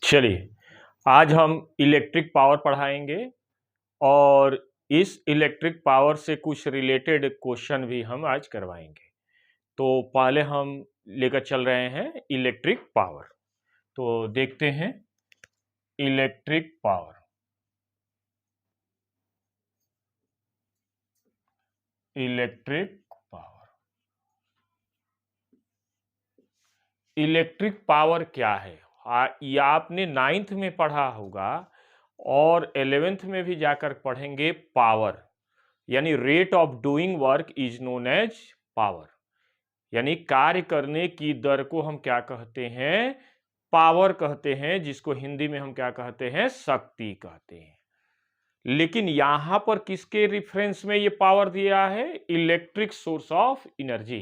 चलिए, आज हम इलेक्ट्रिक पावर पढ़ाएंगे और इस इलेक्ट्रिक पावर से कुछ रिलेटेड क्वेश्चन भी हम आज करवाएंगे। तो पहले हम लेकर चल रहे हैं इलेक्ट्रिक पावर। तो देखते हैं electric power. Electric power, electric power क्या है? ये आपने 9th में पढ़ा होगा और 11th में भी जाकर पढ़ेंगे। पावर यानी rate of doing work is known as power, यानी कार्य करने की दर को हम क्या कहते हैं? पावर कहते हैं, जिसको हिंदी में हम क्या कहते हैं? शक्ति कहते हैं। लेकिन यहां पर किसके रिफरेंस में ये पावर दिया है? Electric source of energy.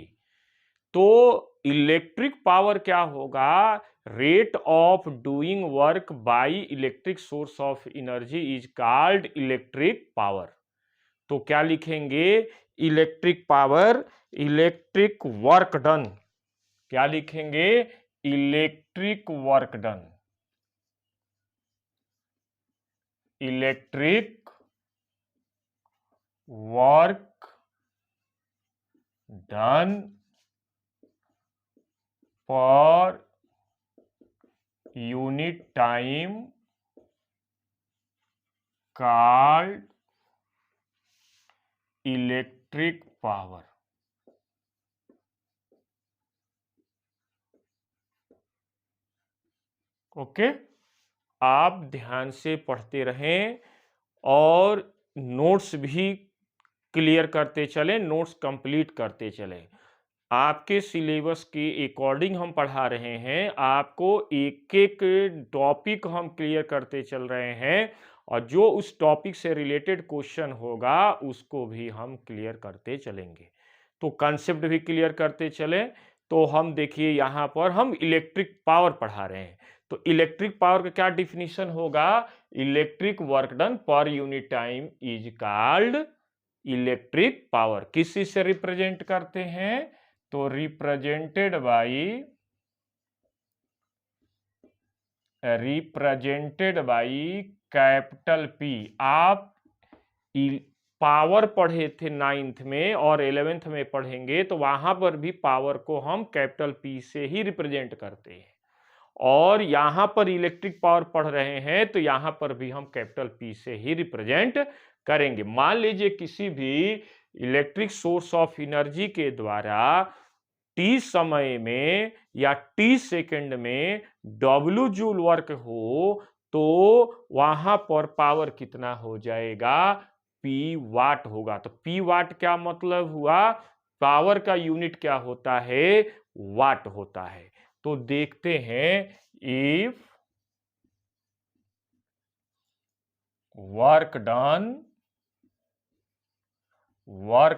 तो इलेक्ट्रिक पावर क्या होगा? Rate of doing work by electric source of energy is called electric power. तो क्या लिखेंगे? Electric power, electric work done. क्या लिखेंगे? Electric work done. Electric work done per unit time called electric power. Okay, आप ध्यान से पढ़ते रहें और नोट्स भी क्लियर करते चलें, नोट्स कंप्लीट करते चलें। आपके सिलेबस के अकॉर्डिंग हम पढ़ा रहे हैं, आपको एक एक टॉपिक हम क्लियर करते चल रहे हैं और जो उस टॉपिक से रिलेटेड क्वेश्चन होगा उसको भी हम क्लियर करते चलेंगे। तो कंसेप्ट भी क्लियर करते चलें। तो हम देखिए यहाँ पर हम इलेक्ट्रिक पावर पढ़ा रहे हैं। तो इलेक्ट्रिक पावर का क्या डिफिनीशन होगा? Electric work done per unit time is called electric power. किस चीज से रिप्रेजेंट करते हैं? तो रिप्रेजेंटेड बाई कैपिटल पी। आप पावर पढ़े थे 9th में और 11th में पढ़ेंगे तो वहां पर भी पावर को हम कैपिटल पी से ही रिप्रेजेंट करते हैं, और यहां पर इलेक्ट्रिक पावर पढ़ रहे हैं तो यहां पर भी हम कैपिटल पी से ही रिप्रेजेंट करेंगे। मान लीजिए किसी भी इलेक्ट्रिक सोर्स ऑफ एनर्जी के द्वारा टी समय में या टी सेकंड में डब्ल्यू जूल वर्क हो तो वहां पर पावर कितना हो जाएगा? पी वाट होगा। तो पी वाट क्या मतलब हुआ? पावर का यूनिट क्या होता है? वाट होता है। तो देखते हैं, if work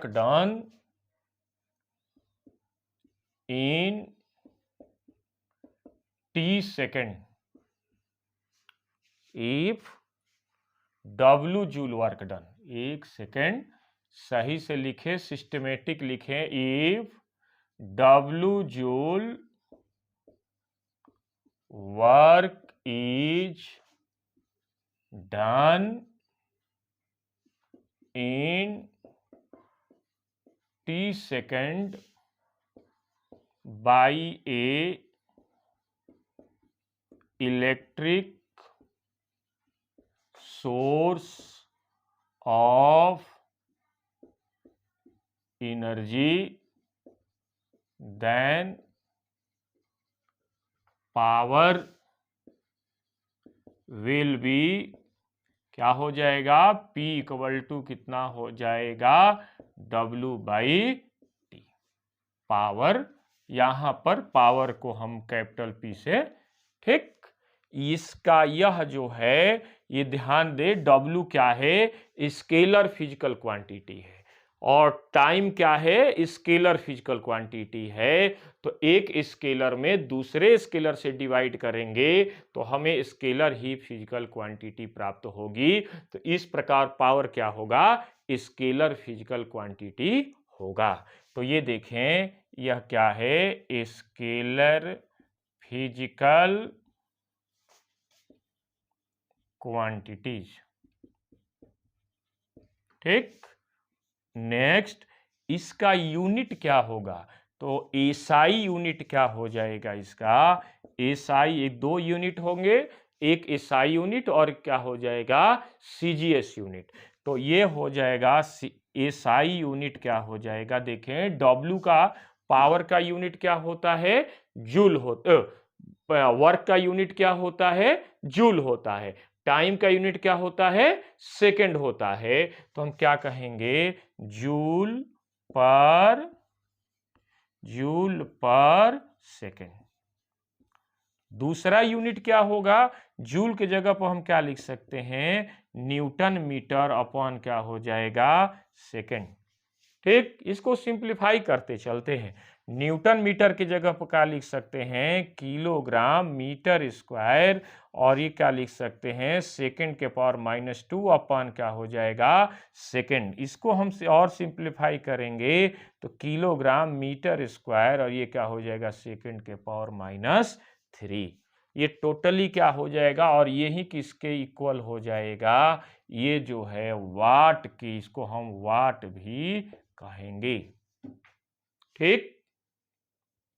done in T second, if W joule work done. एक सेकेंड, सही से लिखे, सिस्टमेटिक लिखे। If W joule work is done in T second by a electric source of energy, then power will be, क्या हो जाएगा? P equal to कितना हो जाएगा? W by T. पावर, यहां पर पावर को हम कैपिटल P से, ठीक। इसका यह जो है, ये ध्यान दे, W क्या है? स्केलर फिजिकल क्वांटिटी है और टाइम क्या है? स्केलर फिजिकल क्वांटिटी है। तो एक स्केलर में दूसरे स्केलर से डिवाइड करेंगे तो हमें स्केलर ही फिजिकल क्वांटिटी प्राप्त होगी। तो इस प्रकार पावर क्या होगा? स्केलर फिजिकल क्वांटिटी होगा। तो ये देखें, यह क्या है? Scalar physical quantities. ठीक, नेक्स्ट इसका यूनिट क्या होगा, तो एसआई यूनिट क्या हो जाएगा इसका, एसआई, एक दो यूनिट होंगे, एक एसआई यूनिट और क्या हो जाएगा सीजीएस यूनिट। तो ये हो जाएगा एसआई यूनिट क्या हो जाएगा, देखें डब्ल्यू का पावर का यूनिट क्या होता है, जूल वर्क का यूनिट क्या होता है, जूल होता है, टाइम का यूनिट क्या होता है, सेकंड होता है। तो हम क्या कहेंगे, जूल पर सेकंड। दूसरा यूनिट क्या होगा, जूल के जगह पर हम क्या लिख सकते हैं, न्यूटन मीटर अपॉन क्या हो जाएगा सेकंड। ठीक, इसको सिंप्लीफाई करते चलते हैं, न्यूटन मीटर की जगह पर क्या लिख सकते हैं, किलोग्राम मीटर स्क्वायर, और ये क्या लिख सकते हैं सेकंड के पावर -2 अपॉन क्या हो जाएगा सेकंड। इसको हम और सिंप्लीफाई करेंगे तो किलोग्राम मीटर स्क्वायर, और ये क्या हो जाएगा सेकंड के पावर -3। ये टोटली क्या हो जाएगा, और यही किसके इक्वल हो जाएगा, ये जो है वाट की, इसको हम वाट भी कहेंगे। ठीक,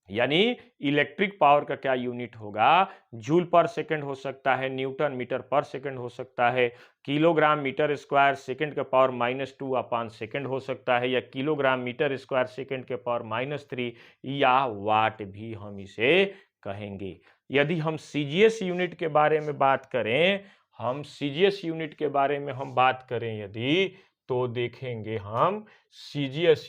यानी इलेक्ट्रिक पावर का क्या यूनिट होगा, जूल पर सेकंड हो सकता है, न्यूटन मीटर पर सेकंड हो सकता है, किलोग्राम मीटर स्क्वायर सेकंड के पावर -2 अपॉन सेकंड हो सकता है, या किलोग्राम मीटर स्क्वायर सेकंड के पावर -3, या वाट भी हम इसे कहेंगे। यदि हम सीजीएस यूनिट के बारे में बात करें, हम सीजीएस यूनिट के बारे में हम बात करें यदि, तो देखेंगे हम सीजीएस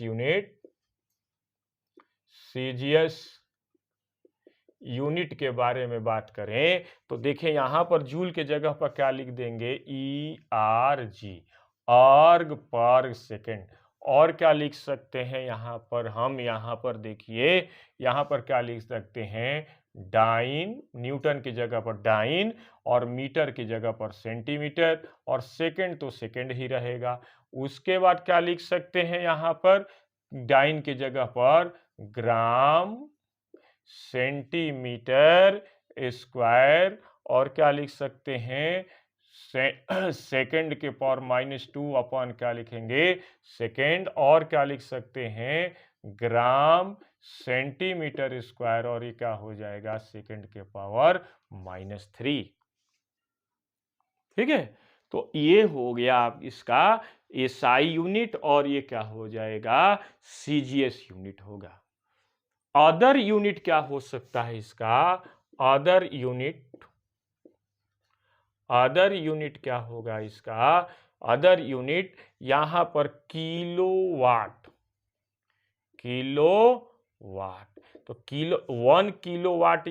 यूनिट के बारे में बात करें तो देखें यहां पर जूल के जगह पर क्या लिख देंगे, ERG, अर्ग पर सेकेंड। और क्या लिख सकते हैं यहां पर, हम यहां पर देखिए यहां पर क्या लिख सकते हैं, डाइन, न्यूटन की जगह पर डाइन, और मीटर की जगह पर सेंटीमीटर, और सेकेंड तो सेकेंड ही रहेगा। उसके बाद क्या लिख सकते हैं यहां पर, डाइन की जगह पर ग्राम सेंटीमीटर स्क्वायर, और क्या लिख सकते हैं सेकेंड के पावर -2 अपॉन क्या लिखेंगे सेकेंड, और क्या लिख सकते हैं ग्राम सेंटीमीटर स्क्वायर, और ये क्या हो जाएगा सेकेंड के पावर -3। ठीक है, तो ये हो गया इसका एसआई यूनिट, और ये क्या हो जाएगा सीजीएस यूनिट होगा। अदर यूनिट क्या हो सकता है इसका, अदर यूनिट क्या होगा इसका, अदर यूनिट यहां पर किलोवाट, तो 1 किलोवाट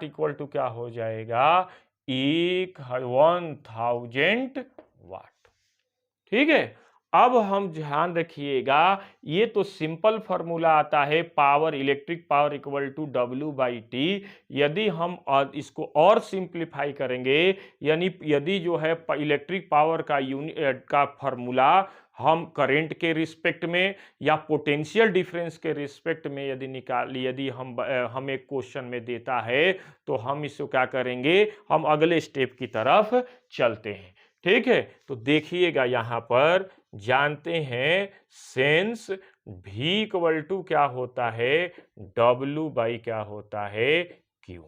इक्वल टू क्या हो जाएगा 1000 वाट। ठीक है, अब हम ध्यान रखिएगा, ये तो सिंपल फॉर्मूला आता है, power, electric power equal to W/T। यदि हम इसको और सिंप्लीफाई करेंगे, यानी यदि जो है इलेक्ट्रिक पावर का यूनिट का फॉर्मूला हम करंट के रिस्पेक्ट में या पोटेंशियल डिफरेंस के रिस्पेक्ट में यदि हम एक क्वेश्चन में देता है, तो हम इसको क्या करेंगे, हम अगले स्टेप की तरफ चलते हैं। ठीक है, तो देखिएगा यहां पर जानते हैं सेंस V इक्वल टू क्या होता है W बाई क्या होता है Q।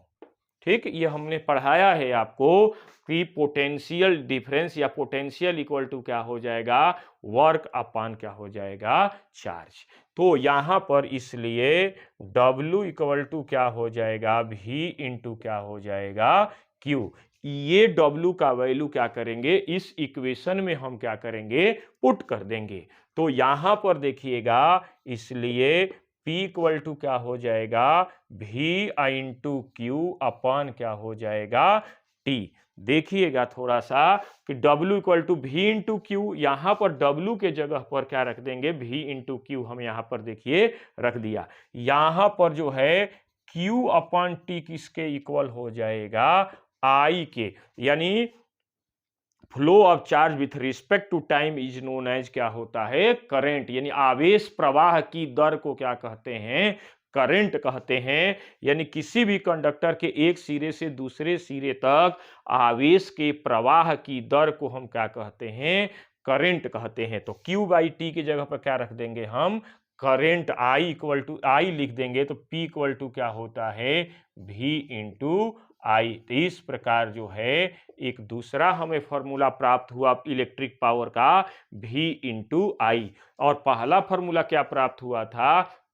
ठीक, ये हमने पढ़ाया है आपको कि पोटेंशियल डिफरेंस या पोटेंशियल इक्वल टू क्या हो जाएगा वर्क अपॉन क्या हो जाएगा चार्ज। तो यहां पर इसलिए W इक्वल टू क्या हो जाएगा V इंटू क्या हो जाएगा Q। ये W का वैल्यू क्या करेंगे, इस इक्वेशन में हम क्या करेंगे पुट कर देंगे। तो यहां पर देखिएगा, इसलिए P इक्वल टू क्या हो जाएगा V इंटू Q अपॉन क्या हो जाएगा T। देखिएगा थोड़ा सा कि W equal to V into Q, यहां पर W के जगह पर क्या रख देंगे V इंटू Q, हम यहां पर देखिए रख दिया। यहां पर जो है Q अपॉन T किसके इक्वल हो जाएगा I के, यानी flow of charge with respect to time is known as क्या होता है करंट, यानी आवेश प्रवाह की दर को क्या कहते हैं करंट कहते हैं। यानी किसी भी कंडक्टर के एक सिरे से दूसरे सिरे तक आवेश के प्रवाह की दर को हम क्या कहते हैं, करंट कहते हैं। तो Q बाई टी की जगह पर क्या रख देंगे हम, करंट आई इक्वल टू आई लिख देंगे, तो P इक्वल टू क्या होता है, V इंटू आई। तो इस प्रकार जो है एक दूसरा हमें फॉर्मूला प्राप्त हुआ इलेक्ट्रिक पावर का, V इंटू आई। और पहला फॉर्मूला क्या प्राप्त हुआ था,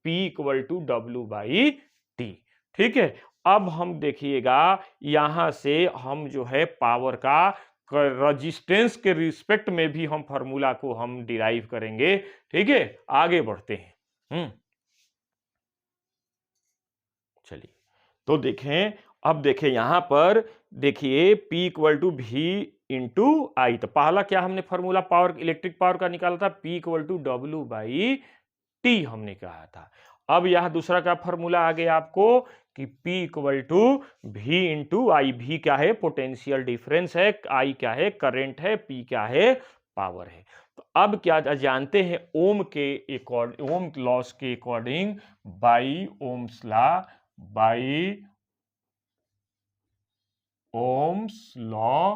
P equal to W by T. ठीक है, अब हम देखिएगा यहां से हम जो है पावर का रेजिस्टेंस के रिस्पेक्ट में भी हम फॉर्मूला को हम डिराइव करेंगे। ठीक है, आगे बढ़ते हैं। चलिए, तो देखें, अब देखें यहां पर देखिए P equal to V into I. तो पहला क्या हमने फॉर्मूला पावर, इलेक्ट्रिक पावर का निकाला था, P equal to W by T हमने कहा था। अब यह दूसरा का फॉर्मूला आ गया आपको कि P equal to V into I. V क्या है, पोटेंशियल डिफरेंस है, I क्या है, करंट है, P क्या है, पावर है। तो अब क्या जानते हैं, ओम के अकॉर्डिंग, ओम लॉस के according, by Ohm's law, by Ohm's law,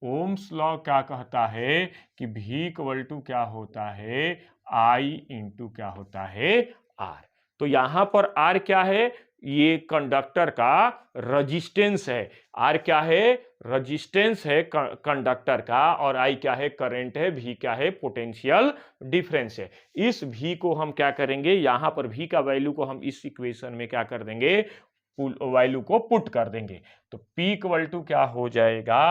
Ohm's law क्या कहता है कि V इक्वल टू क्या होता है, I इंटू क्या होता है, R। तो यहां पर R क्या है, ये कंडक्टर का रजिस्टेंस है। R क्या है, रजिस्टेंस है कंडक्टर का, और I क्या है, करंट है, V क्या है, पोटेंशियल डिफरेंस है। इस V को हम क्या करेंगे, यहां पर V का वैल्यू को हम इस इक्वेशन में क्या कर देंगे, वैल्यू को पुट कर देंगे। तो P इक्वल टू क्या हो जाएगा,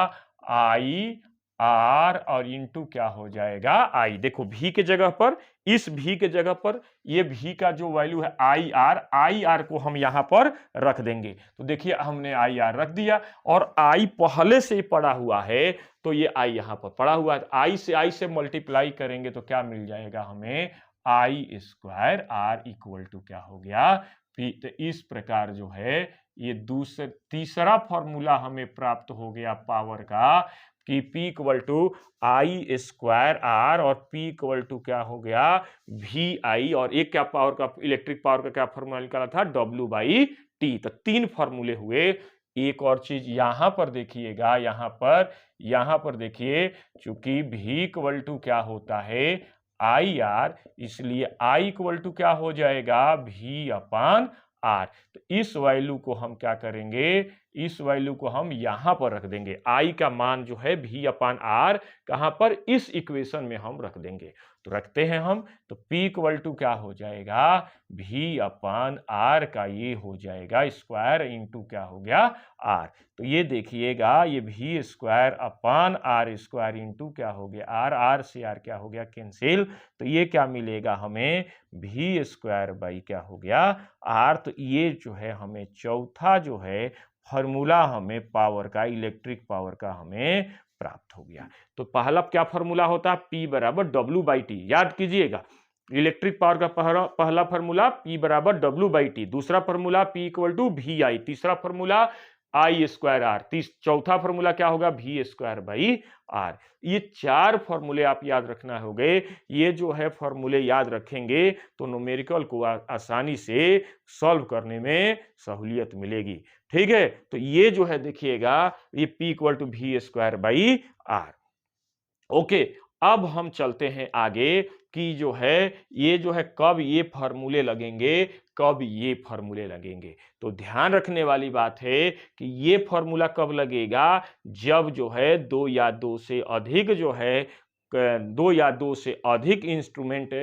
I R और इंटू क्या हो जाएगा, I। देखो V के जगह पर, इस V के जगह पर ये V का जो वैल्यू है I R को हम यहां पर रख देंगे। तो देखिए हमने I R रख दिया, और I पहले से ही पड़ा हुआ है, तो ये I यहां पर पड़ा हुआ है। I से मल्टीप्लाई करेंगे तो क्या मिल जाएगा हमें, I square R equal to क्या हो गया, P। तो इस प्रकार जो है ये तीसरा फॉर्मूला हमें प्राप्त हो गया पावर का, कि P equal to I square R और P इक्वल टू क्या हो गया, VI। और एक क्या पावर का, इलेक्ट्रिक पावर का क्या फॉर्मूला निकाला था, W बाई टी। तो तीन फॉर्मूले हुए। एक और चीज यहां पर देखिएगा, यहां पर देखिए, चूंकि V इक्वल टू क्या होता है, IR, इसलिए I इक्वल टू क्या हो जाएगा, V अपान R। तो इस वैल्यू को हम क्या करेंगे, इस वैल्यू को हम यहां पर रख देंगे। I का मान जो है V अपान R कहां पर, इस इक्वेशन में हम रख देंगे। तो रखते हैं हम, तो P इक्वल टू क्या हो जाएगा, V अपान R का ये हो जाएगा स्क्वायर इंटू क्या हो गया, R। तो ये देखिएगा, ये V square upon R square into क्या हो गया, R से R क्या हो गया, कैंसिल। तो ये क्या मिलेगा हमें, V स्क्वायर बाई क्या हो गया, R। तो ये जो है हमें चौथा जो है फॉर्मूला हमें पावर का, इलेक्ट्रिक पावर का हमें प्राप्त हो गया। तो पहला क्या फॉर्मूला होता है, P बराबर W बाई टी। याद कीजिएगा, इलेक्ट्रिक पावर का पहला फॉर्मूला P बराबर W बाई टी, दूसरा formula P equal to VI, तीसरा फॉर्मूला I स्क्वायर R, चौथा फॉर्मूला क्या होगा, V स्क्वायर बाई R। ये चार फॉर्मूले आप याद रखना होंगे। ये जो है फॉर्मूले याद रखेंगे तो न्यूमेरिकल को आसानी से सॉल्व करने में सहूलियत मिलेगी। ठीक है, तो ये जो है देखिएगा, ये P equal to V square by R। Okay, अब हम चलते हैं आगे कि जो है ये जो है कब ये फॉर्मूले लगेंगे, कब ये फॉर्मूले लगेंगे। तो ध्यान रखने वाली बात है कि ये फॉर्मूला कब लगेगा, जब जो है दो या दो से अधिक जो है, दो या दो से अधिक इंस्ट्रूमेंट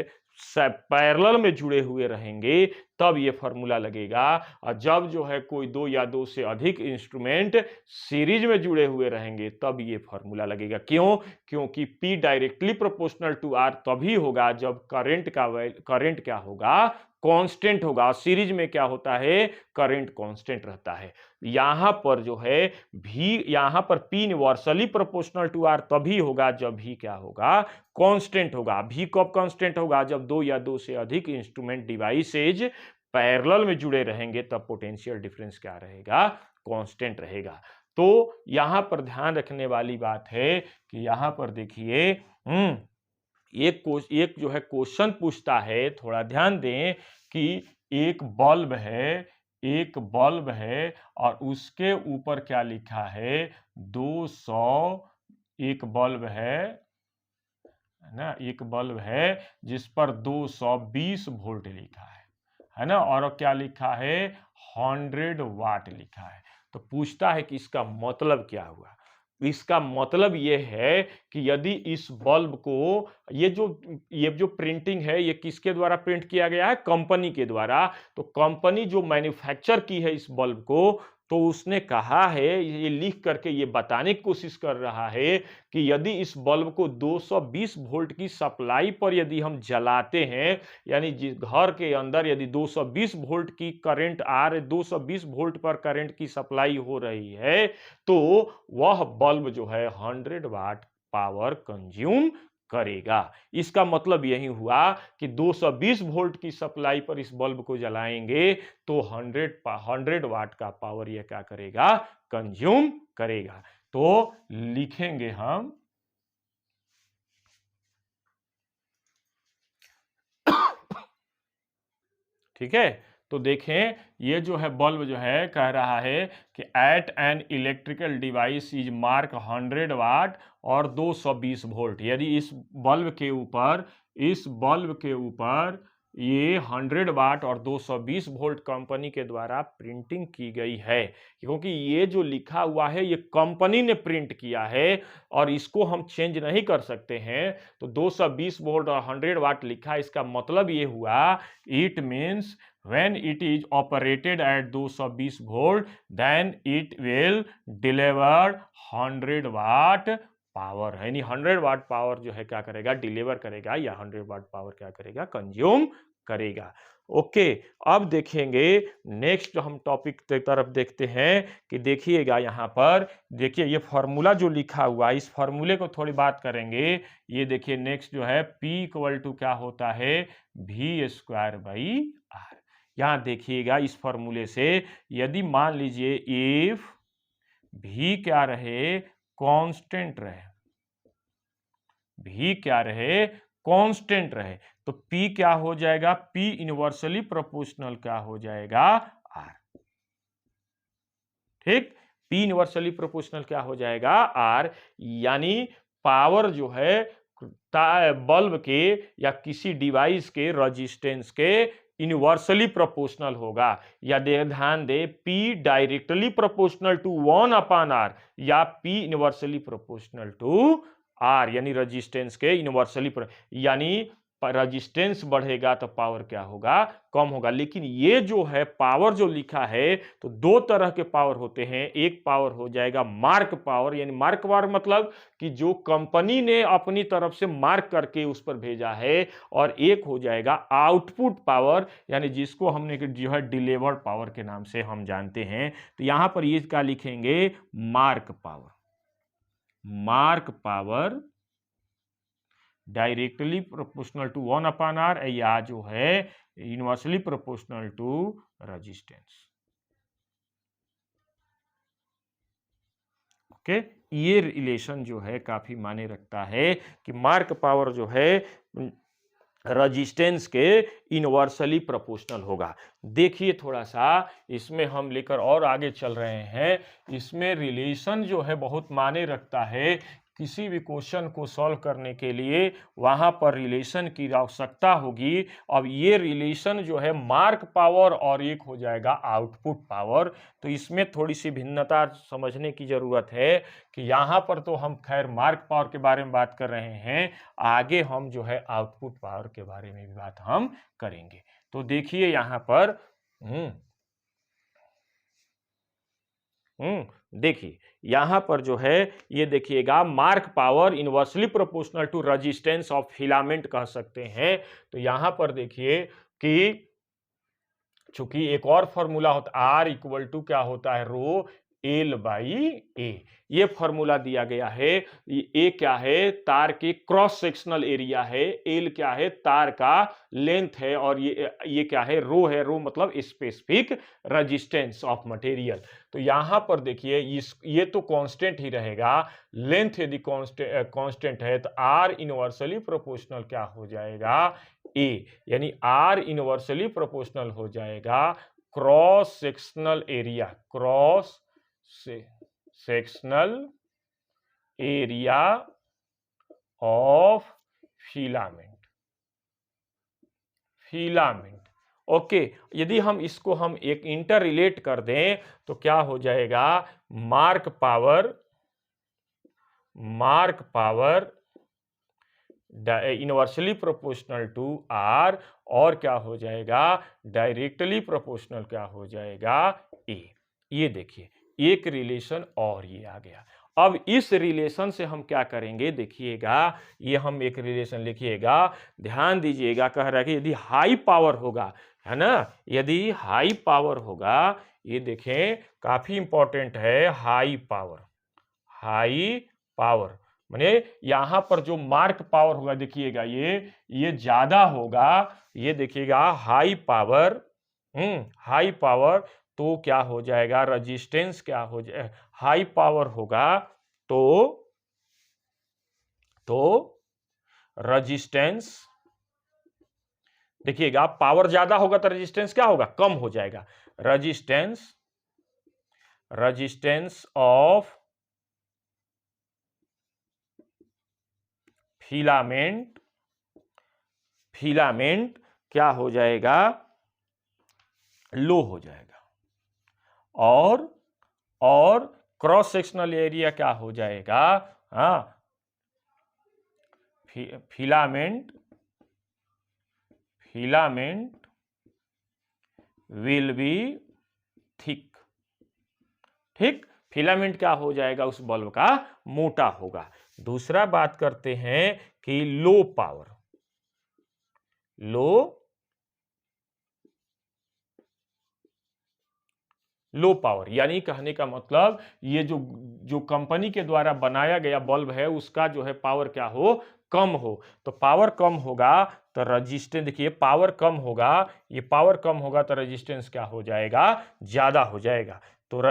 पैरेलल में जुड़े हुए रहेंगे, तब ये फॉर्मूला लगेगा। और जब जो है कोई दो या दो से अधिक इंस्ट्रूमेंट सीरीज में जुड़े हुए रहेंगे, तब ये फॉर्मूला लगेगा। क्यों, क्योंकि P directly proportional to R तभी होगा जब करंट क्या होगा, कांस्टेंट होगा। सीरीज में क्या होता है, करंट कांस्टेंट रहता है। यहां पर जो है यहां पर P inversely proportional to R तभी होगा जब भी क्या होगा, कांस्टेंट होगा। V कब कांस्टेंट होगा, जब दो या दो से अधिक इंस्ट्रूमेंट डिवाइसेज पैरेलल में जुड़े रहेंगे, तब पोटेंशियल डिफरेंस क्या रहेगा, कांस्टेंट रहेगा। तो यहां पर ध्यान रखने वाली बात है कि यहां पर देखिए, एक जो है क्वेश्चन पूछता है, थोड़ा ध्यान दें कि एक बल्ब है और उसके ऊपर क्या लिखा है 200, एक बल्ब है ना, एक बल्ब है जिस पर 220 वोल्ट लिखा है ना, और क्या लिखा है 100 वाट लिखा है। तो पूछता है कि इसका मतलब क्या हुआ। इसका मतलब ये है कि यदि इस बल्ब को, ये जो प्रिंटिंग है ये किसके द्वारा प्रिंट किया गया है, कंपनी के द्वारा। तो कंपनी जो मैन्युफैक्चर की है इस बल्ब को, तो उसने कहा है, ये लिख करके ये बताने की कोशिश कर रहा है कि यदि इस बल्ब को 220 वोल्ट की सप्लाई पर यदि हम जलाते हैं, यानी जिस घर के अंदर यदि 220 वोल्ट की करंट आ रही, 220 वोल्ट पर करंट की सप्लाई हो रही है, तो वह बल्ब जो है 100 वाट पावर कंज्यूम करेगा। इसका मतलब यही हुआ कि 220 वोल्ट की सप्लाई पर इस बल्ब को जलाएंगे तो 100 वाट का पावर यह क्या करेगा, कंज्यूम करेगा। तो लिखेंगे हम ठीक है। तो देखें ये जो है बल्ब जो है कह रहा है कि at an electrical device is mark 100 watt और 220 वोल्ट। यदि इस बल्ब के ऊपर ये 100 वाट और 220 वोल्ट कंपनी के द्वारा प्रिंटिंग की गई है, क्योंकि ये जो लिखा हुआ है ये कंपनी ने प्रिंट किया है और इसको हम चेंज नहीं कर सकते हैं। तो 220 वोल्ट और 100 वाट लिखा है, इसका मतलब ये हुआ it means when it is operated at 220 volt then it will deliver 100 watt power, यानी 100 वाट पावर जो है क्या करेगा, डिलीवर करेगा, या 100 वाट पावर क्या करेगा, कंज्यूम करेगा। ओके, अब देखेंगे नेक्स्ट हम टॉपिक की तरफ देखते हैं कि देखिएगा यहाँ पर, देखिए ये फॉर्मूला जो लिखा हुआ है, इस फॉर्मूले को थोड़ी बात करेंगे। ये देखिए नेक्स्ट जो है P इक्वल टू क्या होता है, V स्क्वायर बाई R। यहां देखिएगा इस फॉर्मूले से यदि मान लीजिए इफ भी क्या रहे, कांस्टेंट रहे, भी क्या रहे, कांस्टेंट रहे, तो P क्या हो जाएगा, P इनवर्सली प्रोपोर्शनल क्या हो जाएगा, R। ठीक, P इनवर्सली प्रोपोर्शनल क्या हो जाएगा, R। यानी पावर जो है बल्ब के या किसी डिवाइस के रेजिस्टेंस के इनवर्सली प्रोपोर्शनल होगा। या ध्यान दे, P directly proportional to 1/R या P inversely proportional to R, यानी रेजिस्टेंस के इनवर्सली, यानी रेजिस्टेंस बढ़ेगा तो पावर क्या होगा, कम होगा। लेकिन ये जो है पावर जो लिखा है, तो दो तरह के पावर होते हैं। एक पावर हो जाएगा मार्क पावर, यानी मार्क पावर मतलब कि जो कंपनी ने अपनी तरफ से मार्क करके उस पर भेजा है, और एक हो जाएगा आउटपुट पावर, यानी जिसको हमने जो है डिलीवर्ड पावर के नाम से हम जानते हैं। तो यहां पर ये क्या लिखेंगे, mark power. Mark power directly proportional to 1/R या जो है inversely proportional to resistance. Okay, ये रिलेशन जो है काफी मायने रखता है कि मार्क पावर जो है रेजिस्टेंस के इनवर्सली प्रोपोर्शनल होगा। देखिए थोड़ा सा इसमें हम लेकर और आगे चल रहे हैं। इसमें रिलेशन जो है बहुत मायने रखता है। किसी भी क्वेश्चन को सॉल्व करने के लिए वहां पर रिलेशन की आवश्यकता होगी। अब ये रिलेशन जो है मार्क पावर और एक हो जाएगा आउटपुट पावर। तो इसमें थोड़ी सी भिन्नता समझने की जरूरत है कि यहाँ पर तो हम खैर मार्क पावर के बारे में बात कर रहे हैं, आगे हम जो है आउटपुट पावर के बारे में भी बात हम करेंगे। तो देखिए यहाँ पर देखिए यहां पर जो है ये देखिएगा mark power inversely proportional to resistance of filament कह सकते हैं। तो यहां पर देखिए कि चूंकि एक और फॉर्मूला होता है, R इक्वल टू क्या होता है, रो L बाई ए, ये फॉर्मूला दिया गया है। ए क्या है, तार के क्रॉस सेक्शनल एरिया है, एल क्या है, तार का लेंथ है, और ये क्या है, रो है। रो मतलब स्पेसिफिक रेजिस्टेंस ऑफ मटेरियल। तो यहां पर देखिए ये तो कांस्टेंट ही रहेगा। लेंथ यदि कांस्टेंट है तो आर इनवर्सली प्रोपोर्शनल क्या हो जाएगा, ए, यानी आर इनवर्सली प्रोपोर्शनल हो जाएगा cross sectional area, cross sectional area of filament, filament. Okay, यदि हम इसको हम एक इंटर रिलेट कर दें तो क्या हो जाएगा, mark power inversely proportional to R, और क्या हो जाएगा, डायरेक्टली प्रोपोर्शनल क्या हो जाएगा, ए। ये देखिए एक रिलेशन और ये आ गया। अब इस रिलेशन से हम क्या करेंगे, देखिएगा, ये हम एक रिलेशन लिखिएगा, ध्यान दीजिएगा, कह रहा है कि यदि हाई पावर होगा, है ना, यदि हाई पावर होगा, ये देखें काफी इंपॉर्टेंट है, हाई पावर माने यहां पर जो मार्क पावर होगा, देखिएगा ये ज्यादा होगा, ये देखिएगा हाई पावर, तो क्या हो जाएगा, रेजिस्टेंस क्या हो जाए, हाई पावर होगा तो रेजिस्टेंस, देखिएगा पावर ज्यादा होगा तो रेजिस्टेंस क्या होगा, कम हो जाएगा, रेजिस्टेंस ऑफ फिलामेंट क्या हो जाएगा, लो हो जाएगा, और क्रॉस सेक्शनल एरिया क्या हो जाएगा, फिलामेंट विल बी थिक, ठीक, फिलामेंट क्या हो जाएगा, उस बल्ब का मोटा होगा। दूसरा बात करते हैं कि लो पावर, यानी कहने का मतलब ये जो कंपनी के द्वारा बनाया गया बल्ब है उसका जो है पावर क्या हो, कम हो। तो पावर कम होगा तो रेजिस्टेंस, देखिए पावर कम होगा, ये पावर कम होगा तो रेजिस्टेंस क्या हो जाएगा, ज्यादा हो जाएगा। तो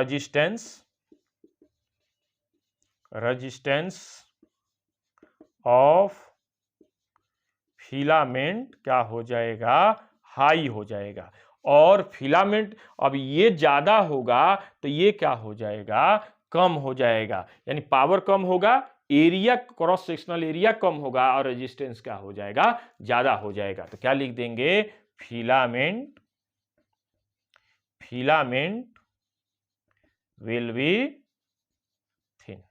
रेजिस्टेंस ऑफ फिलामेंट क्या हो जाएगा, हाई हो जाएगा, और फिलामेंट अब ये ज्यादा होगा तो ये क्या हो जाएगा, कम हो जाएगा, यानी पावर कम होगा, एरिया क्रॉस सेक्शनल एरिया कम होगा, और रेजिस्टेंस क्या हो जाएगा, ज्यादा हो जाएगा। तो क्या लिख देंगे, फिलामेंट विल बी थिन,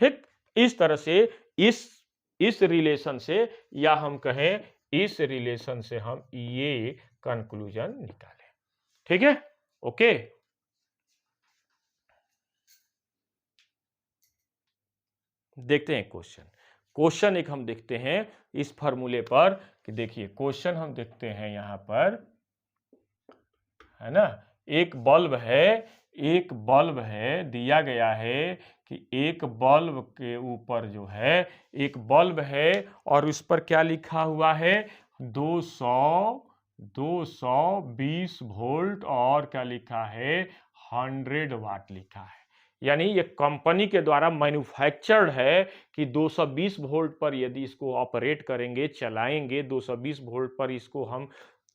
ठीक। इस तरह से इस रिलेशन से, या हम कहें इस रिलेशन से हम ये कंक्लूजन निकालें, ठीक है, ओके। देखते हैं क्वेश्चन एक हम देखते हैं इस फॉर्मूले पर, कि देखिए क्वेश्चन हम देखते हैं यहां पर, है ना, एक बल्ब है दिया गया है कि एक बल्ब के ऊपर जो है एक बल्ब है, और उस पर क्या लिखा हुआ है, 220 वोल्ट, और क्या लिखा है, 100 वाट लिखा है। यानी ये कंपनी के द्वारा मैन्युफैक्चर्ड है कि 220 वोल्ट पर यदि इसको ऑपरेट करेंगे, चलाएंगे, 220 वोल्ट पर इसको हम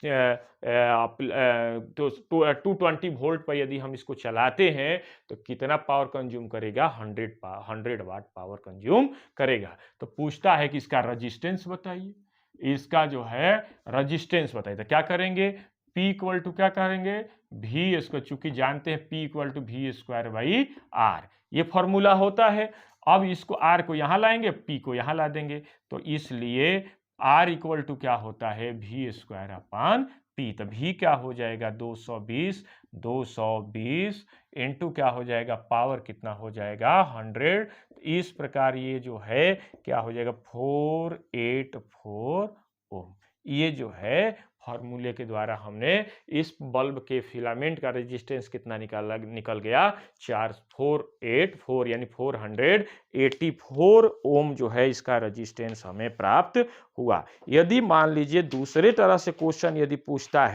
220 वोल्ट पर यदि हम इसको चलाते हैं तो कितना पावर कंज्यूम करेगा, 100 वाट पावर कंज्यूम करेगा। तो पूछता है कि इसका रेजिस्टेंस बताइए, इसका जो है रेजिस्टेंस बताइए। तो क्या करेंगे, P इक्वल टू क्या करेंगे, V स्क्वायर, चूंकि जानते हैं P equal to V square by R, ये फॉर्मूला होता है। अब इसको R को यहां लाएंगे, P को यहां ला देंगे, तो इसलिए R इक्वल टू क्या होता है, V स्क्वायर अपान P। तो V क्या हो जाएगा, 220 इंटू क्या हो जाएगा, पावर कितना हो जाएगा, 100। इस प्रकार ये जो है क्या हो जाएगा, 484 ओम। ये जो है फॉर्मूले के द्वारा हमने इस बल्ब के फिलामेंट का रेजिस्टेंस कितना निकल गया, 484 यानी 484 ओम जो है इसका रेजिस्टेंस हमें प्राप्त हुआ। यदि मान लीजिए दूसरे तरह से क्वेश्चन यदि पूछता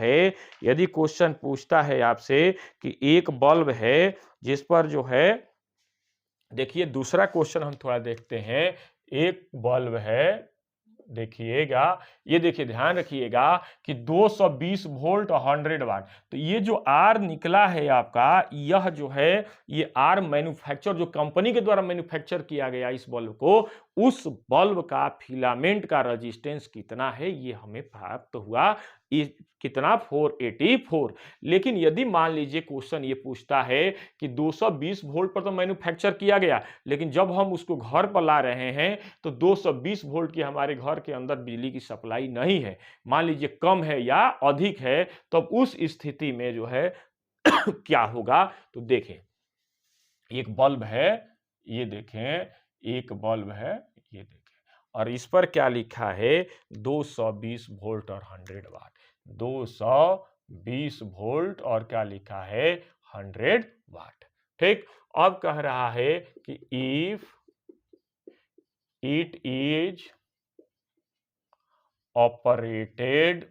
है, आपसे कि एक बल्ब है जिस पर जो है, देखिए दूसरा क्वेश्चन हम थोड़ा देखते हैं, एक बल्ब है देखिएगा, ये देखिए ध्यान रखिएगा कि 220 वोल्ट 100 वाट, तो ये जो आर निकला है आपका, यह जो है ये आर मैन्युफैक्चर, जो कंपनी के द्वारा मैन्युफैक्चर किया गया इस बल्ब को, उस बल्ब का फिलामेंट का रेजिस्टेंस कितना है ये हमें प्राप्त हुआ, कितना 484। लेकिन यदि मान लीजिए क्वेश्चन ये पूछता है कि 220 वोल्ट पर तो मैन्युफैक्चर किया गया, लेकिन जब हम उसको घर पर ला रहे हैं तो 220 वोल्ट की हमारे घर के अंदर बिजली की सप्लाई नहीं है, मान लीजिए कम है या अधिक है, तो उस स्थिति में जो है क्या होगा, तो देखें एक बल्ब है, ये देखें एक बल्ब है, ये देखें, और इस पर क्या लिखा है 220 वोल्ट और 100 वाट, 220 वोल्ट और क्या लिखा है 100 वाट। ठीक, अब कह रहा है कि if it is operated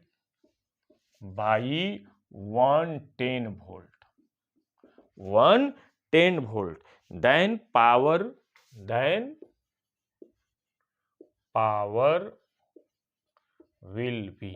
by 110 volt, 110 volt, then power will be,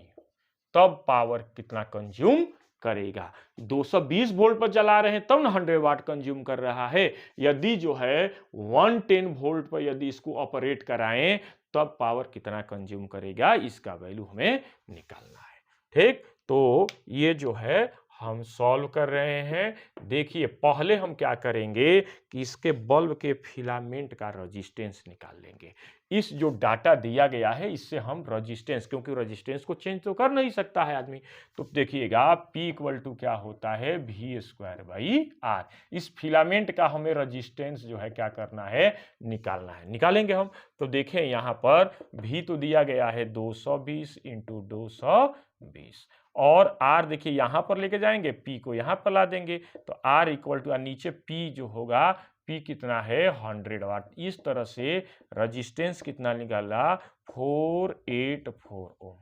तब पावर कितना कंज्यूम करेगा, 220 वोल्ट पर चला रहे हैं तब ना 100 वाट कंज्यूम कर रहा है, यदि जो है 110 वोल्ट पर यदि इसको ऑपरेट कराएं तब पावर कितना कंज्यूम करेगा, इसका वैल्यू हमें निकालना है। ठीक, तो ये जो है हम सॉल्व कर रहे हैं। देखिए पहले हम क्या करेंगे कि इसके बल्ब के फिलामेंट का रेजिस्टेंस निकाल लेंगे। इस जो डाटा दिया गया है इससे हम रेजिस्टेंस, क्योंकि रेजिस्टेंस को चेंज तो कर नहीं सकता है आदमी, तो देखिएगा P इक्वल टू क्या होता है V स्क्वायर बाई R। इस फिलामेंट का हमें रेजिस्टेंस जो है क्या करना है, निकालना है, निकालेंगे हम। तो देखें यहाँ पर V तो दिया गया है 220 इंटू 220, और R देखिए यहां पर लेके जाएंगे, P को यहां पर ला देंगे, तो R इक्वल टू नीचे P जो होगा, P कितना है 100 वाट। इस तरह से रेजिस्टेंस कितना निकाला 484 ओम,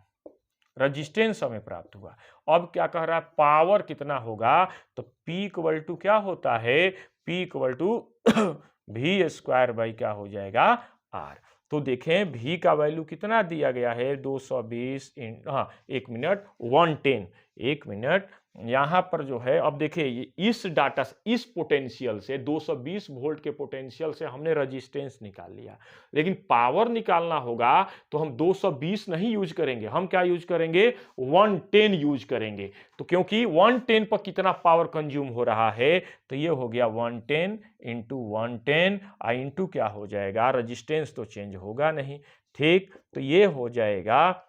रेजिस्टेंस हमें प्राप्त हुआ। अब क्या कह रहा है पावर कितना होगा, तो P इक्वल टू क्या होता है, P equal to V square by क्या हो जाएगा R। तो देखें V का वैल्यू कितना दिया गया है 220 एक मिनट 110, एक मिनट, यहां पर जो है अब देखिए इस डाटा इस पोटेंशियल से 220 वोल्ट के पोटेंशियल से हमने रेजिस्टेंस निकाल लिया, लेकिन पावर निकालना होगा तो हम 220 नहीं यूज करेंगे, हम क्या यूज करेंगे 110 यूज करेंगे। तो क्योंकि 110 पर कितना पावर कंज्यूम हो रहा है, तो ये हो गया 110 इंटू 110 इंटू क्या हो जाएगा, रेजिस्टेंस तो चेंज होगा नहीं। ठीक, तो ये हो जाएगा,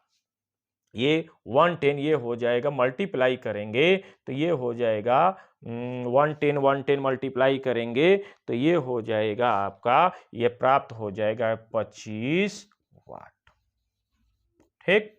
ये 110 ये हो जाएगा, मल्टीप्लाई करेंगे तो ये हो जाएगा 110 मल्टीप्लाई करेंगे तो ये हो जाएगा आपका, ये प्राप्त हो जाएगा 25 वाट। ठीक,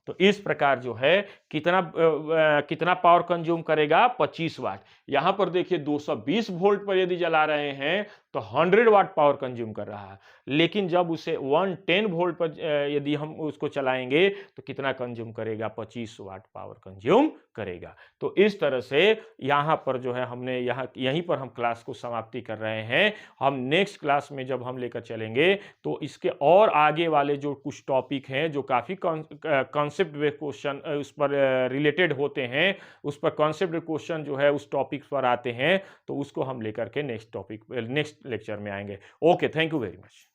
तो इस प्रकार जो है कितना पावर कंज्यूम करेगा 25 वाट। यहां पर देखिए 220 वोल्ट पर यदि जला रहे हैं तो 100 वाट पावर कंज्यूम कर रहा है, लेकिन जब उसे 110 वोल्ट पर यदि हम उसको चलाएंगे तो कितना कंज्यूम करेगा 25 वाट पावर कंज्यूम करेगा। तो इस तरह से यहां पर जो है हमने यहीं पर हम क्लास को समाप्ति कर रहे हैं। हम नेक्स्ट क्लास में जब हम लेकर चलेंगे तो इसके और आगे वाले जो कुछ टॉपिक हैं जो काफी कॉन्सेप्ट बेस्ड क्वेश्चन उस पर रिलेटेड होते हैं, उस पर कॉन्सेप्ट क्वेश्चन जो है उस टॉपिक पर आते हैं, तो उसको हम लेकर के नेक्स्ट लेक्चर में आएंगे। Okay, thank you very much.